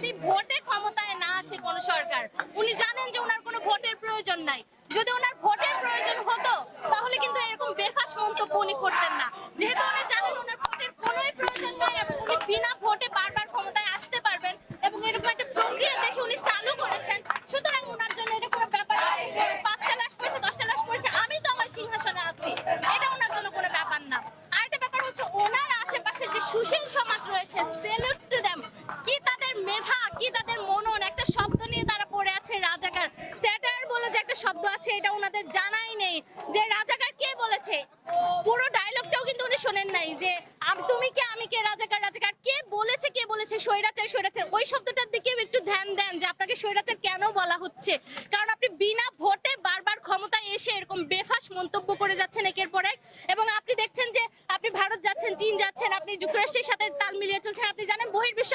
যদি ভোটে ক্ষমতায় না আসে কোন সরকার, উনি জানেন যে ওনার কোনো ভোটের প্রয়োজন নাই। যদি ওনার ভোটের প্রয়োজন হতো তাহলে কিন্তু এরকম বেফাস মন্তব্য উনি করতেন না। যেহেতু উনি জানেন ওনার ভোটের কোনোই প্রয়োজন নাই এবং উনি বিনা ভোটে বারবার ক্ষমতায় আসতে পারবেন এবং এরকম একটা প্রক্রিয়া দেশে উনি চালু করেছেন, সুতরাং ওনার জন্য এটা কোনো ব্যাপার না। 5টা লাশ পড়েছে, 10টা লাশ পড়েছে, আমি তো আমার সিংহাসনে আছি, এটা ওনার জন্য কোনো ব্যাপার না। আরেকটা ব্যাপার হচ্ছে ওনার আশেপাশে যে সুশীল সমাজ রয়েছে, সেলুট টু দেম। কি তাদের মেধা, কি তাদের মনন, একটা শব্দ নিয়ে তারা পড়ে আছে রাজাকার। স্যাটার বলে যে একটা শব্দ আছে এটা ওনাদের জানাই নেই যে রাজাকার কে বলেছে। পুরো ডায়লগটাও কিন্তু উনি শোনেন নাই যে তুমি কে আমি কে, রাজাকার রাজাকার কে বলেছে, কে বলেছে স্বৈরাচার স্বৈরাচার, ওই শব্দটার দিকে একটু ধ্যান দেন যে আপনাকে স্বৈরাচার কেন বলা হচ্ছে। কারণ আপনি বিনা ভোটে বারবার ক্ষমতায় এসে এরকম বেফাস মন্তব্য করে যাচ্ছেন একের পর এক, এবং আপনি দেখছেন যে আপনি ভারত যাচ্ছেন, চীন যাচ্ছেন, আপনি যুক্তরাষ্ট্রের সাথে তাল মিলিয়ে চলছেন। আপনি জানেন বহির্বিশ্ব